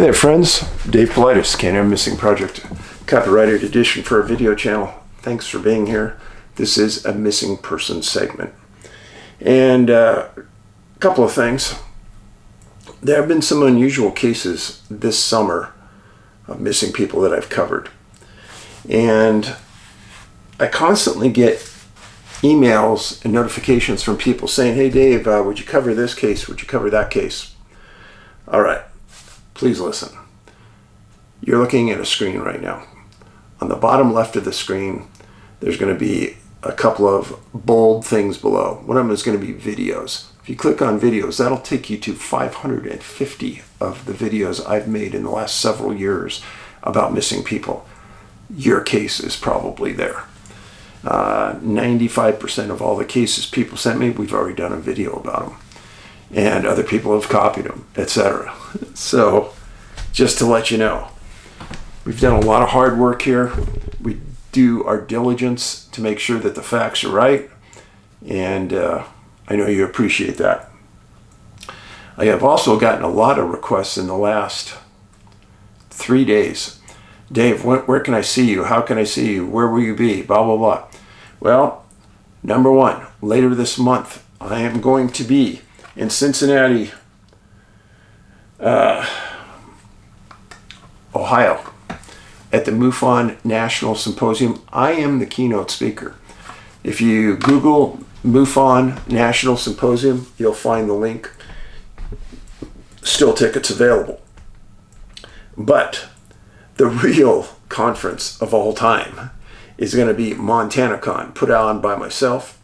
Hey there friends, Dave Paulides, Canada Missing Project, copyrighted edition for our video channel. Thanks for being here. This is a missing person segment. And a couple of things. There have been some unusual cases this summer of missing people that I've covered. And I constantly get emails and notifications from people saying, hey Dave, would you cover this case? Would you cover that case? All right. Please listen. You're looking at a screen right now. On the bottom left of the screen, there's going to be a couple of bold things below. One of them is going to be videos. If you click on videos, that'll take you to 550 of the videos I've made in the last several years about missing people. Your case is probably there. 95% of all the cases people sent me, we've already done a video about them. And other people have copied them, etc. So, just to let you know, we've done a lot of hard work here. We do our diligence to make sure that the facts are right, and I know you appreciate that. I have also gotten a lot of requests in the last 3 days. Dave, where can I see you? How can I see you? Where will you be? Blah, blah, blah. Well, number one, later this month, I am going to be in Cincinnati, Ohio, at the MUFON National Symposium. I am the keynote speaker. If you Google MUFON National Symposium, you'll find the link. Still tickets available. But the real conference of all time is going to be MontanaCon, put on by myself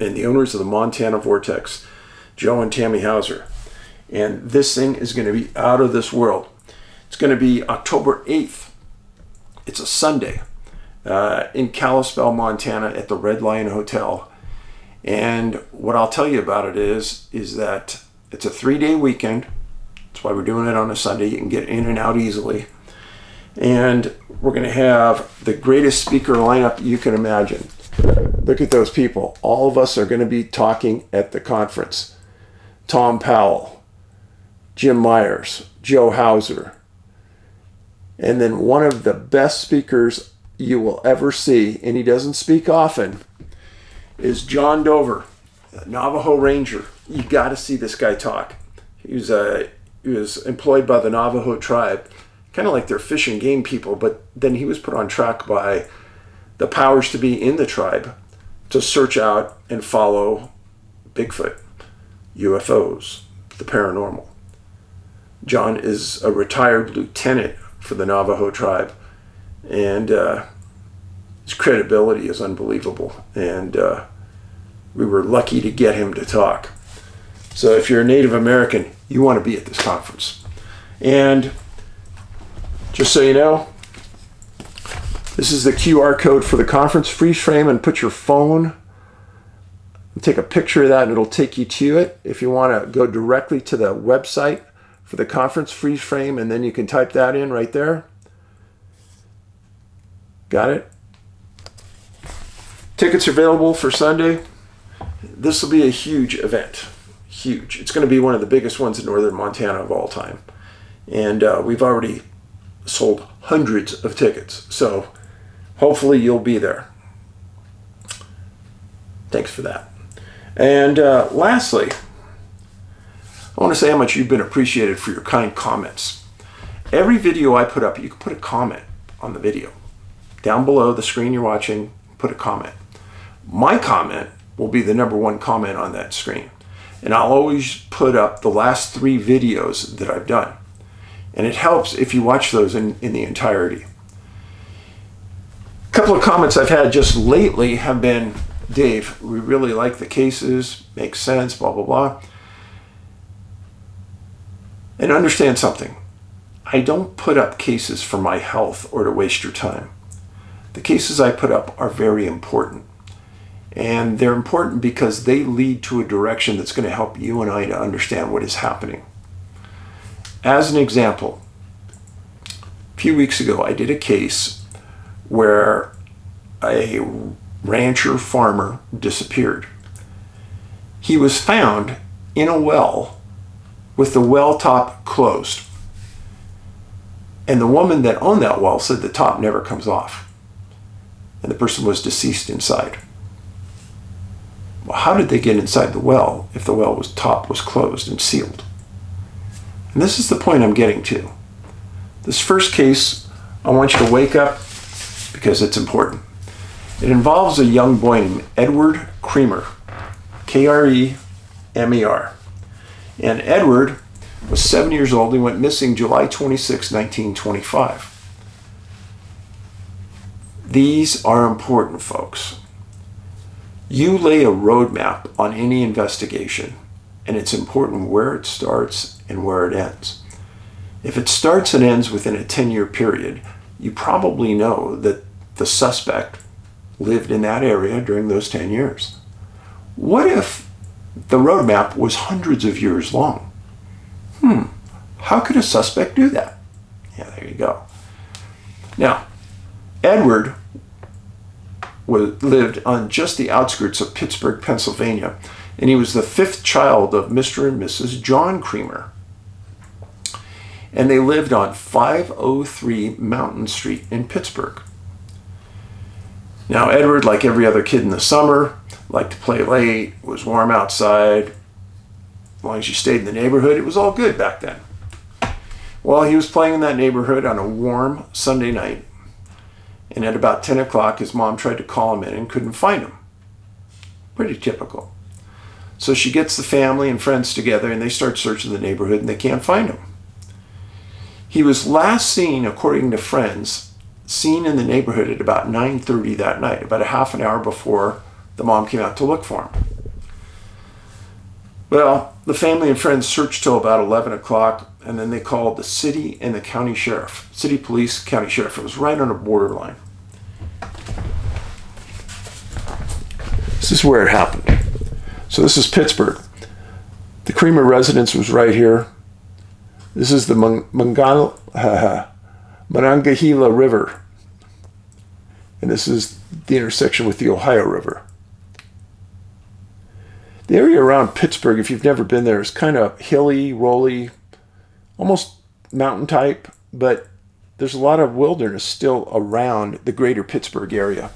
and the owners of the Montana Vortex, Joe and Tammy Hauser. And this thing is going to be out of this world. It's going to be October 8th. It's a Sunday in Kalispell, Montana at the Red Lion Hotel. And what I'll tell you about it is that it's a 3-day weekend. That's why we're doing it on a Sunday. You can get in and out easily. And we're going to have the greatest speaker lineup you can imagine. Look at those people. All of us are going to be talking at the conference. Tom Powell, Jim Myers, Joe Hauser, and then one of the best speakers you will ever see, and he doesn't speak often, is John Dover, a Navajo Ranger. You got to see this guy talk. He was employed by the Navajo tribe, kind of like their fish and game people, but then he was put on track by the powers to be in the tribe to search out and follow Bigfoot, UFOs, the paranormal. John is a retired lieutenant for the Navajo tribe, and his credibility is unbelievable, and we were lucky to get him to talk. So if you're a Native American, you want to be at this conference. And just so you know, this is the QR code for the conference. Freeze frame and put your phone, take a picture of that, and it'll take you to it. If you want to go directly to the website for the conference, freeze frame, and then you can type that in right there. Got it? Tickets are available for Sunday. This will be a huge event. Huge. It's going to be one of the biggest ones in northern Montana of all time. And we've already sold hundreds of tickets. So hopefully you'll be there. Thanks for that. And lastly, I want to say how much you've been appreciated for your kind comments. Every video I put up, you can put a comment on the video. Down below the screen you're watching, put a comment. My comment will be the #1 comment on that screen. And I'll always put up the last 3 videos that I've done. And it helps if you watch those in the entirety. A couple of comments I've had just lately have been, Dave, we really like the cases, makes sense, blah, blah, blah. And understand something. I don't put up cases for my health or to waste your time. The cases I put up are very important. And they're important because they lead to a direction that's going to help you and I to understand what is happening. As an example, a few weeks ago I did a case where a rancher farmer disappeared. He was found in a well with the well top closed. And the woman that owned that well said the top never comes off. And the person was deceased inside. Well, how did they get inside the well if the well top was closed and sealed? And this is the point I'm getting to. This first case, I want you to wake up because it's important. It involves a young boy named Edward Kremer, Kremer. And Edward was 7 years old. He went missing July 26, 1925. These are important, folks. You lay a roadmap on any investigation, and it's important where it starts and where it ends. If it starts and ends within a 10-year period, you probably know that the suspect lived in that area during those 10 years. What if the roadmap was hundreds of years long? How could a suspect do that? Yeah, there you go. Now, Edward lived on just the outskirts of Pittsburgh, Pennsylvania, and he was the fifth child of Mr. and Mrs. John Kremer. And they lived on 503 Mountain Street in Pittsburgh. Now, Edward, like every other kid in the summer, liked to play late, it was warm outside. As long as you stayed in the neighborhood, it was all good back then. Well, he was playing in that neighborhood on a warm Sunday night, and at about 10 o'clock, his mom tried to call him in and couldn't find him. Pretty typical. So she gets the family and friends together, and they start searching the neighborhood, and they can't find him. He was last seen, according to friends, seen in the neighborhood at about 9:30 that night, about a half an hour before the mom came out to look for him. Well, the family and friends searched till about 11 o'clock, and then they called the city and the county sheriff. City police, county sheriff. It was right on a borderline. This is where it happened. So this is Pittsburgh. The Kremer residence was right here. This is the Monongahela River. And this is the intersection with the Ohio River. The area around Pittsburgh, if you've never been there, is kind of hilly, rolly, almost mountain type, but there's a lot of wilderness still around the greater Pittsburgh area.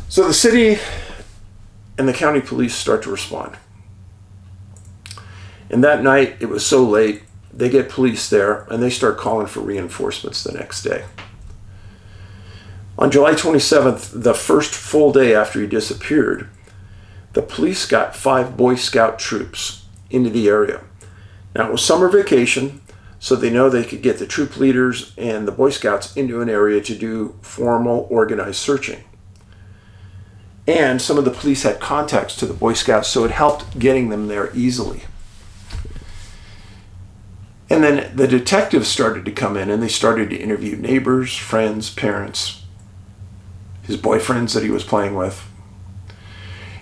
So the city and the county police start to respond. And that night, it was so late, they get police there, and they start calling for reinforcements the next day. On July 27th, the first full day after he disappeared, the police got 5 Boy Scout troops into the area. Now, it was summer vacation, so they know they could get the troop leaders and the Boy Scouts into an area to do formal, organized searching. And some of the police had contacts to the Boy Scouts, so it helped getting them there easily. And then the detectives started to come in, and they started to interview neighbors, friends, parents, his boyfriends that he was playing with.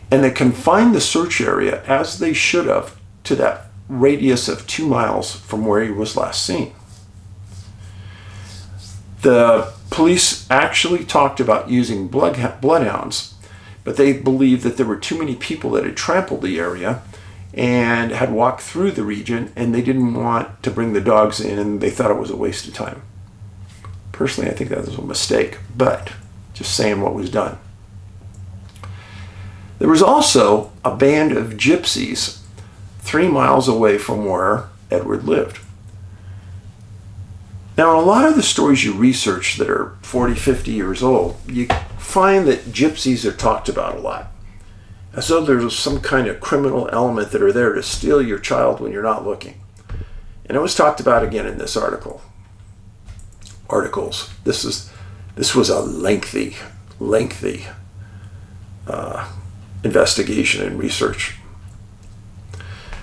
And they confined the search area, as they should have, to that radius of 2 miles from where he was last seen. The police actually talked about using bloodhounds, but they believed that there were too many people that had trampled the area and had walked through the region, and they didn't want to bring the dogs in, and they thought it was a waste of time. Personally, I think that was a mistake, but just saying what was done. There was also a band of gypsies 3 miles away from where Edward lived. Now, in a lot of the stories you research that are 40, 50 years old, you find that gypsies are talked about a lot, as though there's some kind of criminal element that are there to steal your child when you're not looking. And it was talked about again in this articles. This was a lengthy investigation and research.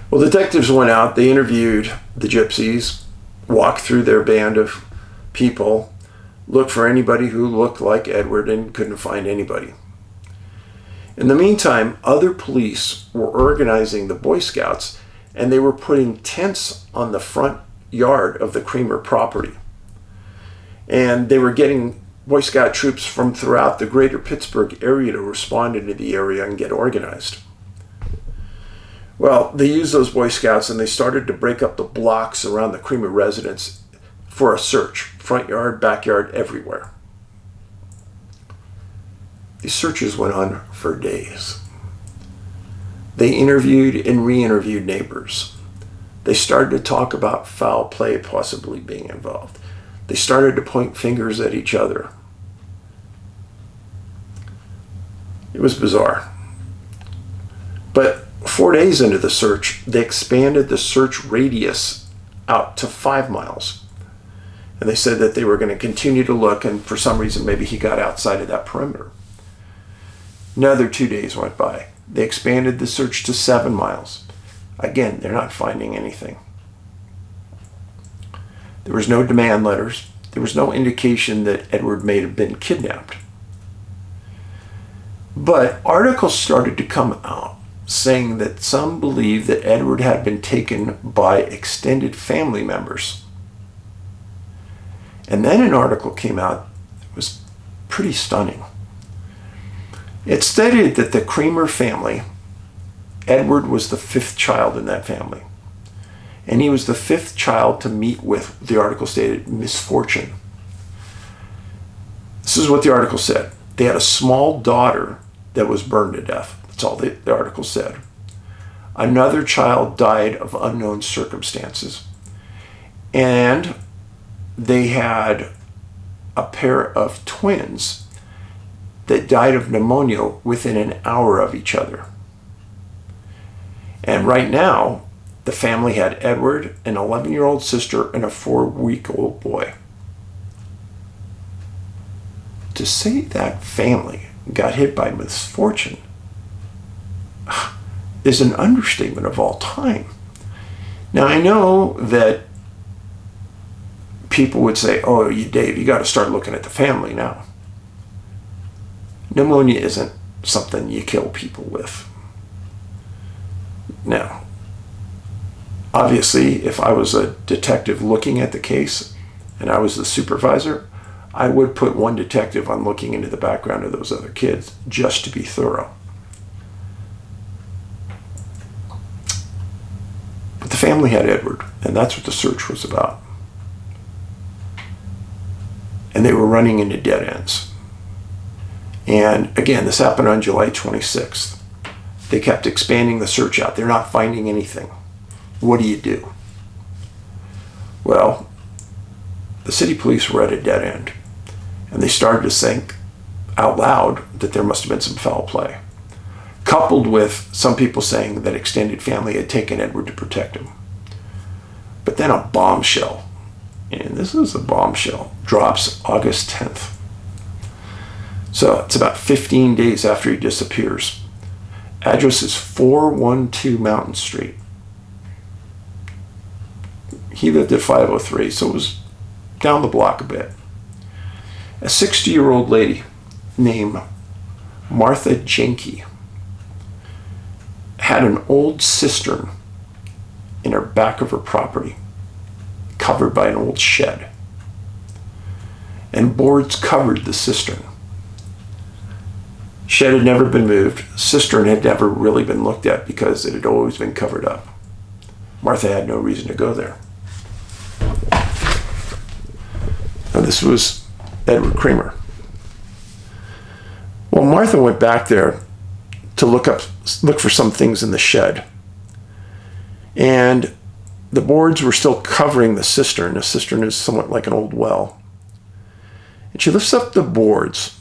Well, detectives went out, they interviewed the gypsies, walked through their band of people, looked for anybody who looked like Edward, and couldn't find anybody. In the meantime, other police were organizing the Boy Scouts, and they were putting tents on the front yard of the Kremer property. And they were getting Boy Scout troops from throughout the greater Pittsburgh area to respond into the area and get organized. Well, they used those Boy Scouts and they started to break up the blocks around the Kremer residence for a search. Front yard, backyard, everywhere. These searches went on for days. They interviewed and re-interviewed neighbors. They started to talk about foul play possibly being involved. They started to point fingers at each other. It was bizarre. But 4 days into the search, they expanded the search radius out to 5 miles. And they said that they were going to continue to look, and for some reason maybe he got outside of that perimeter. Another 2 days went by. They expanded the search to 7 miles. Again, they're not finding anything. There was no demand letters. There was no indication that Edward may have been kidnapped. But articles started to come out saying that some believe that Edward had been taken by extended family members. And then an article came out that was pretty stunning. It stated that the Kremer family, Edward was the 5th child in that family. And he was the 5th child to meet with, the article stated, misfortune. This is what the article said. They had a small daughter that was burned to death. That's all the article said. Another child died of unknown circumstances. And they had a pair of twins that died of pneumonia within an hour of each other. And right now, the family had Edward, an 11-year-old sister, and a 4-week-old boy. To say that family got hit by misfortune is an understatement of all time. Now, I know that people would say, oh, Dave, you got to start looking at the family now. Pneumonia isn't something you kill people with. Now, obviously, if I was a detective looking at the case and I was the supervisor, I would put one detective on looking into the background of those other kids just to be thorough. But the family had Edward, and that's what the search was about. And they were running into dead ends. And again, this happened on July 26th. They kept expanding the search out. They're not finding anything. What do you do? Well, the city police were at a dead end. And they started to think out loud that there must have been some foul play, coupled with some people saying that extended family had taken Edward to protect him. But then a bombshell, and this is a bombshell, drops August 10th. So it's about 15 days after he disappears. Address is 412 Mountain Street. He lived at 503, so it was down the block a bit. A 60-year-old lady named Martha Jenke had an old cistern in her back of her property, covered by an old shed. And boards covered the cistern. Shed had never been moved. Cistern had never really been looked at because it had always been covered up. Martha had no reason to go there. Now this was Edward Kremer. Well, Martha went back there to look for some things in the shed. And the boards were still covering the cistern. The cistern is somewhat like an old well. And she lifts up the boards,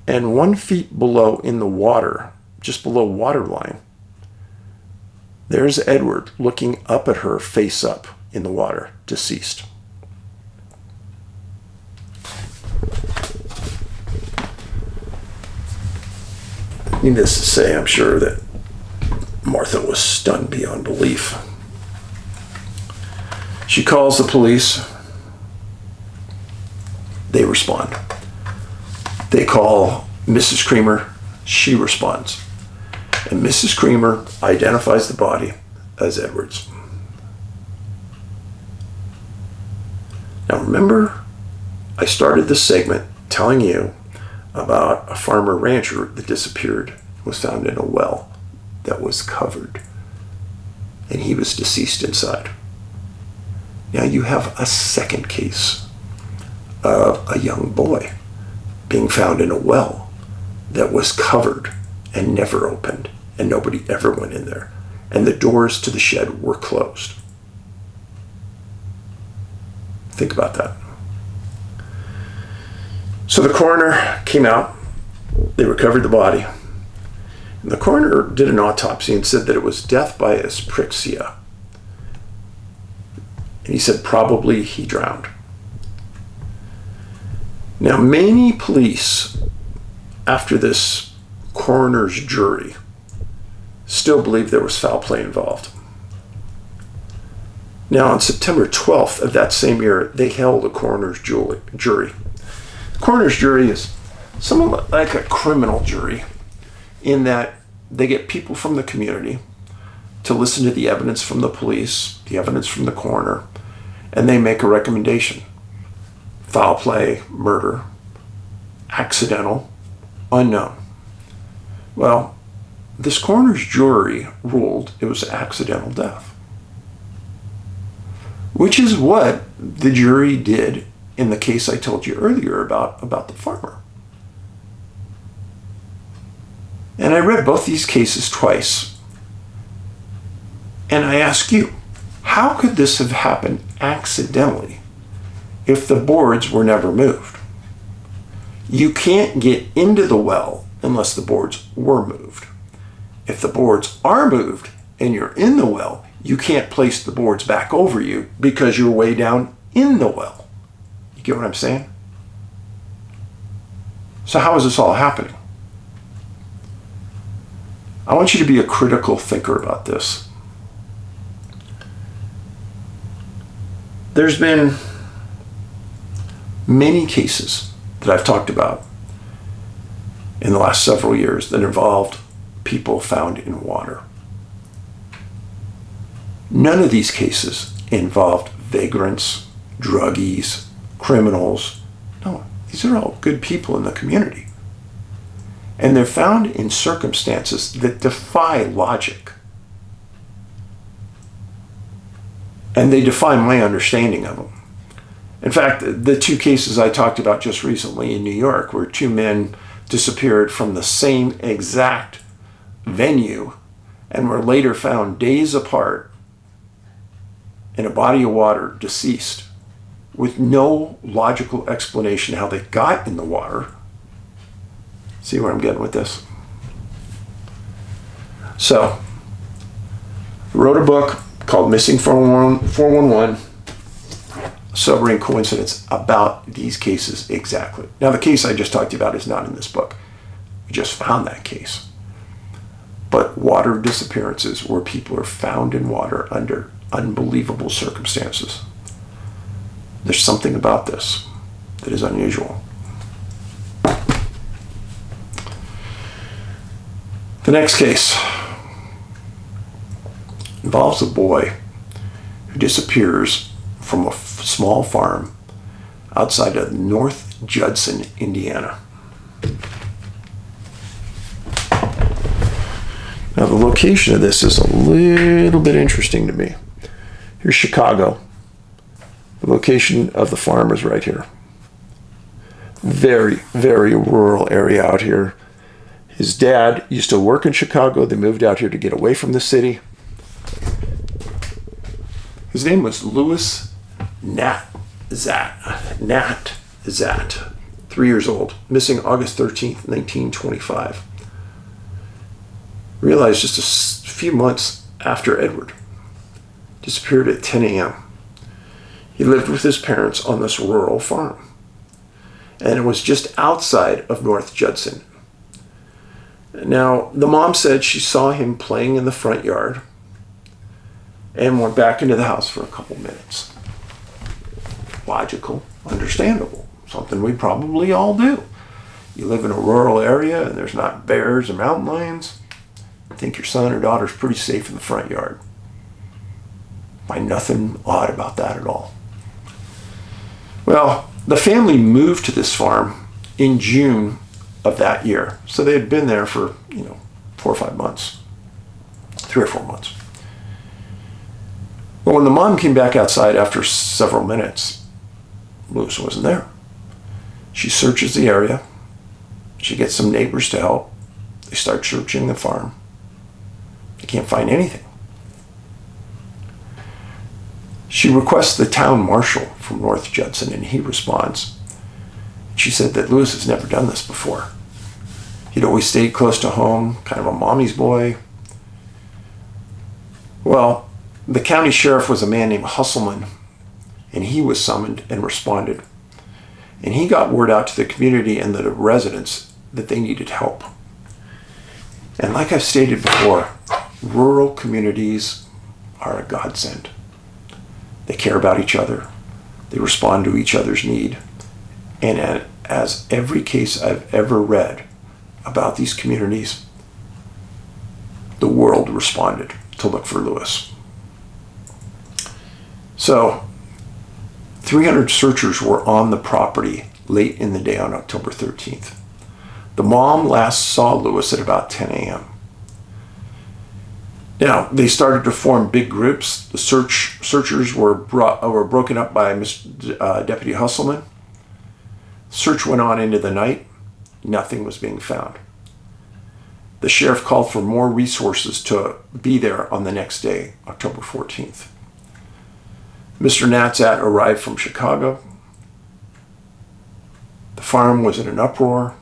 and 1 feet below in the water, just below water line, there's Edward looking up at her face up in the water, deceased. Needless to say, I'm sure that Martha was stunned beyond belief. She calls the police. They respond. They call Mrs. Kremer. She responds. And Mrs. Kremer identifies the body as Edward's. Now remember, I started this segment telling you about a farmer rancher that disappeared, was found in a well that was covered. and he was deceased inside. Now you have a second case of a young boy being found in a well that was covered and never opened, and nobody ever went in there, and the doors to the shed were closed. Think about that. So the coroner came out, they recovered the body, and the coroner did an autopsy and said that it was death by asphyxia. And he said probably he drowned. Now, many police, after this coroner's jury, still believe there was foul play involved. Now, on September 12th of that same year, they held a coroner's jury. The coroner's jury is somewhat like a criminal jury in that they get people from the community to listen to the evidence from the police, the evidence from the coroner, and they make a recommendation. Foul play, murder, accidental, unknown. Well, this coroner's jury ruled it was accidental death, which is what the jury did in the case I told you earlier about the farmer. And I read both these cases twice, and I ask you, how could this have happened accidentally if the boards were never moved? You can't get into the well unless the boards were moved. If the boards are moved and you're in the well, you can't place the boards back over you because you're way down in the well. You get what I'm saying? So how is this all happening? I want you to be a critical thinker about this. There's been many cases that I've talked about in the last several years that involved people found in water. None of these cases involved vagrants, druggies, criminals. No, these are all good people in the community. And they're found in circumstances that defy logic. And they defy my understanding of them. In fact, the two cases I talked about just recently in New York, where two men disappeared from the same exact venue and were later found days apart in a body of water, deceased, with no logical explanation how they got in the water. See where I'm getting with this? So, I wrote a book called Missing 411, Sobering Coincidence, about these cases exactly. Now, the case I just talked to you about is not in this book. We just found that case. But water disappearances where people are found in water under unbelievable circumstances. There's something about this that is unusual. The next case involves a boy who disappears from a small farm outside of North Judson, Indiana. Now, the location of this is a little bit interesting to me. Here's Chicago. The location of the farm is right here. Very, very rural area out here. His dad used to work in Chicago. They moved out here to get away from the city. His name was Louis Natzat. 3 years old, missing August 13th, 1925. Realized just a few months after Edward. Disappeared at 10 a.m. He lived with his parents on this rural farm. And it was just outside of North Judson. Now, the mom said she saw him playing in the front yard and went back into the house for a couple minutes. Logical, understandable, something we probably all do. You live in a rural area and there's not bears or mountain lions. I think your son or daughter's pretty safe in the front yard. Find nothing odd about that at all. Well, the family moved to this farm in June of that year. So they had been there for, 4 or 5 months, 3 or 4 months. Well, when the mom came back outside after several minutes, Lewis wasn't there. She searches the area. She gets some neighbors to help. They start searching the farm. They can't find anything. She requests the town marshal from North Judson, and he responds. She said that Lewis has never done this before. He'd always stayed close to home, kind of a mommy's boy. Well, the county sheriff was a man named Husselman, and he was summoned and responded. And he got word out to the community and the residents that they needed help. And like I've stated before, rural communities are a godsend. They care about each other. They respond to each other's need. And as every case I've ever read about these communities, the world responded to look for Lewis. So 300 searchers were on the property late in the day on October 13th. The mom last saw Lewis at about 10 a.m. Now, they started to form big groups. The searchers were broken up by Deputy Husselman. Search went on into the night. Nothing was being found. The sheriff called for more resources to be there on the next day, October 14th. Mr. Natzat arrived from Chicago. The farm was in an uproar.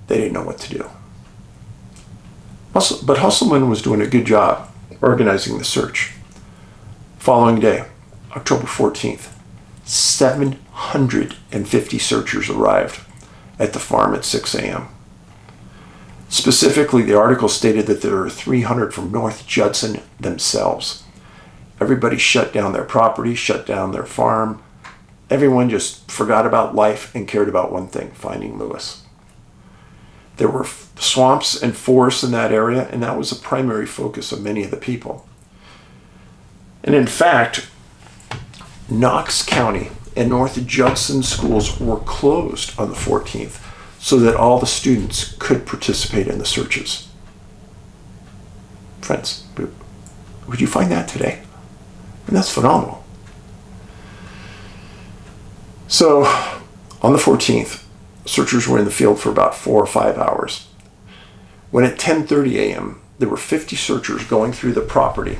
They didn't know what to do. But Husselman was doing a good job organizing the search. Following day, October 14th, 750 searchers arrived at the farm at 6 a.m. Specifically, the article stated that there were 300 from North Judson themselves. Everybody shut down their property, shut down their farm. Everyone just forgot about life and cared about one thing, finding Lewis. There were swamps and forests in that area, and that was the primary focus of many of the people. And in fact, Knox County and North Judson schools were closed on the 14th so that all the students could participate in the searches. Friends, would you find that today? And that's phenomenal. So, on the 14th, searchers were in the field for about 4 or 5 hours. When at 10:30 a.m., there were 50 searchers going through the property,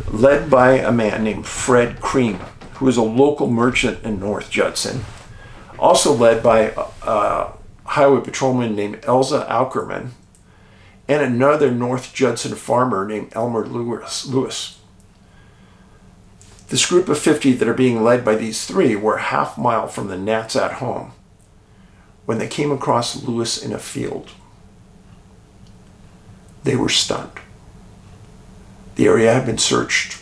led by a man named Fred Kremer, who was a local merchant in North Judson, also led by a highway patrolman named Elza Aukerman, and another North Judson farmer named Elmer Lewis. This group of 50 that are being led by these three were a half mile from the Natzat home when they came across Lewis in a field. They were stunned. The area had been searched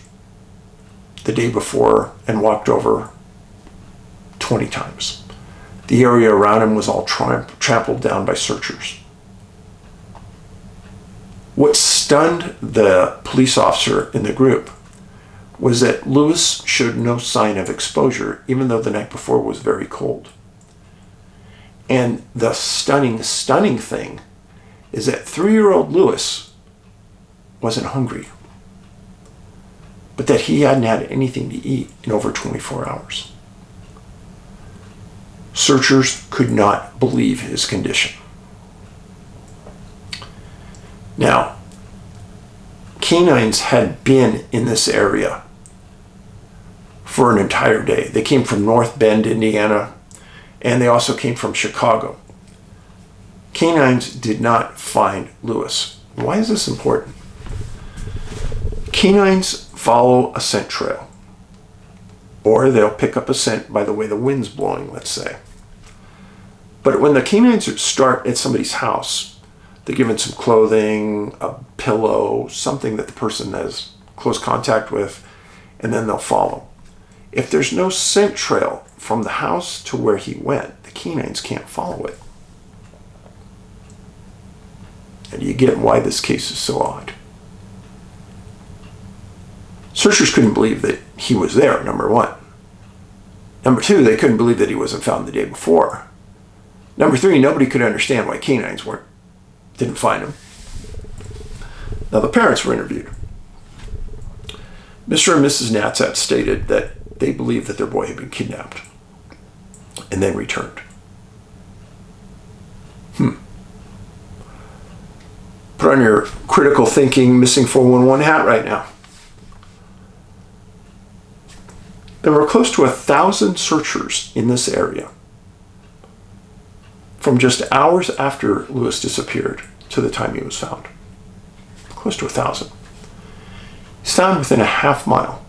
the day before and walked over 20 times. The area around him was all trampled down by searchers. What stunned the police officer in the group was that Lewis showed no sign of exposure, even though the night before was very cold. And the stunning thing is that 3-year-old Lewis wasn't hungry, but that he hadn't had anything to eat in over 24 hours. Searchers could not believe his condition. Now, canines had been in this area for an entire day. They came from North Bend, Indiana, and they also came from Chicago. Canines did not find Lewis. Why is this important? Canines follow a scent trail, or they'll pick up a scent by the way the wind's blowing, let's say. But when the canines start at somebody's house, they're given some clothing, a pillow, something that the person has close contact with, and then they'll follow. If there's no scent trail from the house to where he went, the canines can't follow it. And you get why this case is so odd. Searchers couldn't believe that he was there, number one. Number two, they couldn't believe that he wasn't found the day before. Number three, nobody could understand why canines didn't find him. Now, the parents were interviewed. Mr. and Mrs. Natzat stated that they believed that their boy had been kidnapped and then returned. Put on your critical thinking missing 411 hat right now. There were close to 1,000 searchers in this area from just hours after Lewis disappeared to the time he was found. Close to 1,000. He's found within a half mile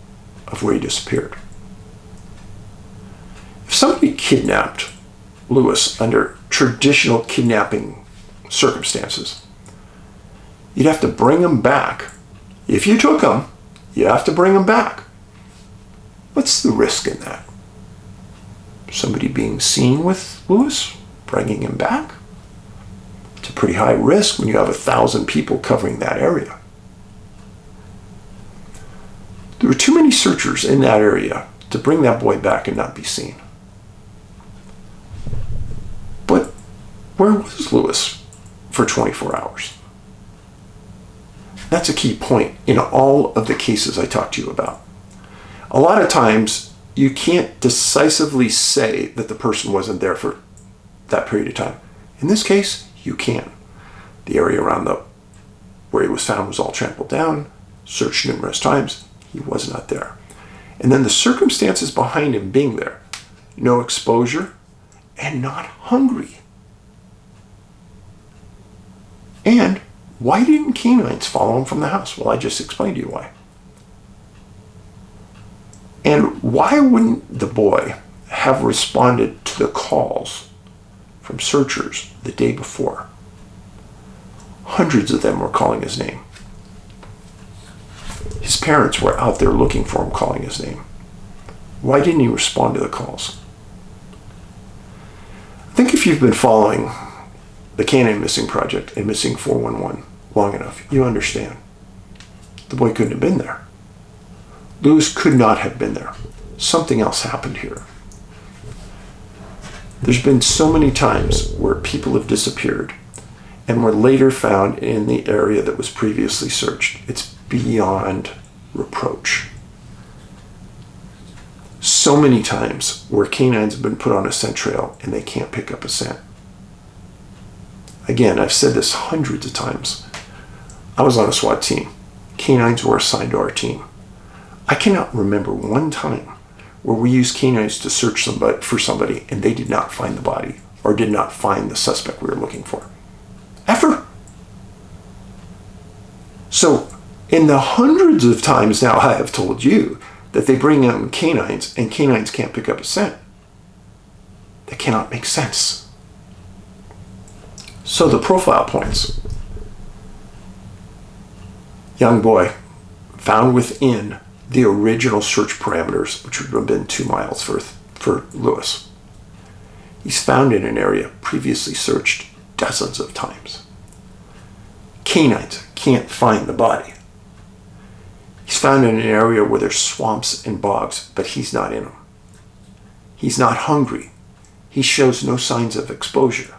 of where he disappeared. If somebody kidnapped Lewis under traditional kidnapping circumstances, you'd have to bring him back. If you took him, you have to bring him back. What's the risk in that? Somebody being seen with Lewis, bringing him back? It's a pretty high risk when you have 1,000 people covering that area. There were too many searchers in that area to bring that boy back and not be seen. But where was Lewis for 24 hours? That's a key point in all of the cases I talked to you about. A lot of times, you can't decisively say that the person wasn't there for that period of time. In this case, you can. The area around where he was found was all trampled down, searched numerous times. He was not there. And then the circumstances behind him being there, no exposure and not hungry. And why didn't canines follow him from the house? Well, I just explained to you why. And why wouldn't the boy have responded to the calls from searchers the day before? Hundreds of them were calling his name. His parents were out there looking for him, calling his name. Why didn't he respond to the calls? I think if you've been following the Canine Missing Project and Missing 411 long enough, you understand. The boy couldn't have been there. Lewis could not have been there. Something else happened here. There's been so many times where people have disappeared and were later found in the area that was previously searched. It's beyond reproach. So many times where canines have been put on a scent trail and they can't pick up a scent. Again, I've said this hundreds of times. I was on a SWAT team. Canines were assigned to our team. I cannot remember one time where we used canines to search for somebody and they did not find the body or did not find the suspect we were looking for. Ever. So, in the hundreds of times now I have told you that they bring in canines and canines can't pick up a scent, that cannot make sense. So the profile points. Young boy found within the original search parameters, which would have been 2 miles for Lewis. He's found in an area previously searched dozens of times. Canines can't find the body. He's found in an area where there's swamps and bogs, but he's not in them. He's not hungry. He shows no signs of exposure.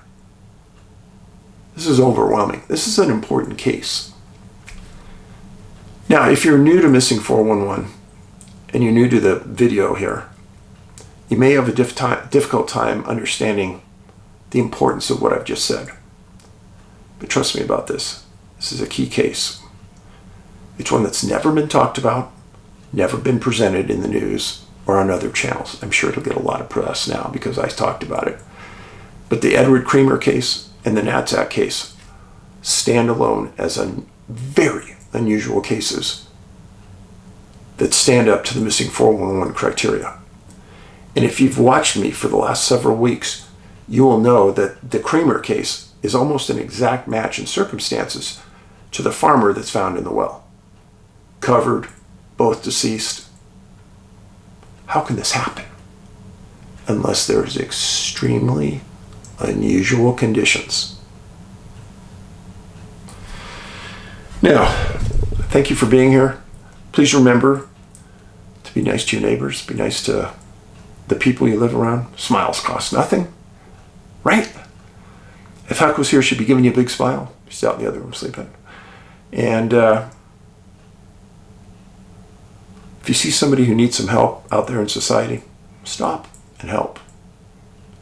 This is overwhelming. This is an important case. Now, if you're new to Missing 411 and you're new to the video here, you may have a difficult time understanding the importance of what I've just said. But trust me about this. This is a key case. It's one that's never been talked about, never been presented in the news or on other channels. I'm sure it'll get a lot of press now because I talked about it. But the Edward Kremer case and the Natzat case stand alone as a very unusual cases that stand up to the Missing 411 criteria. And if you've watched me for the last several weeks, you will know that the Kremer case is almost an exact match in circumstances to the farmer that's found in the well. Covered, both deceased. How can this happen? Unless there's extremely unusual conditions. Now, thank you for being here. Please remember to be nice to your neighbors, be nice to the people you live around. Smiles cost nothing, right? If Huck was here, she'd be giving you a big smile. She's out in the other room sleeping. And If you see somebody who needs some help out there in society, stop and help.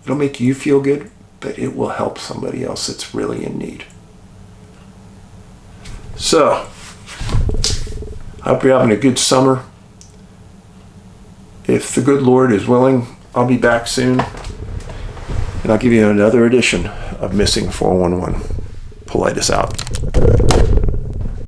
It'll make you feel good, but it will help somebody else that's really in need. So, I hope you're having a good summer. If the good Lord is willing, I'll be back soon, and I'll give you another edition of Missing 411. Paulides out.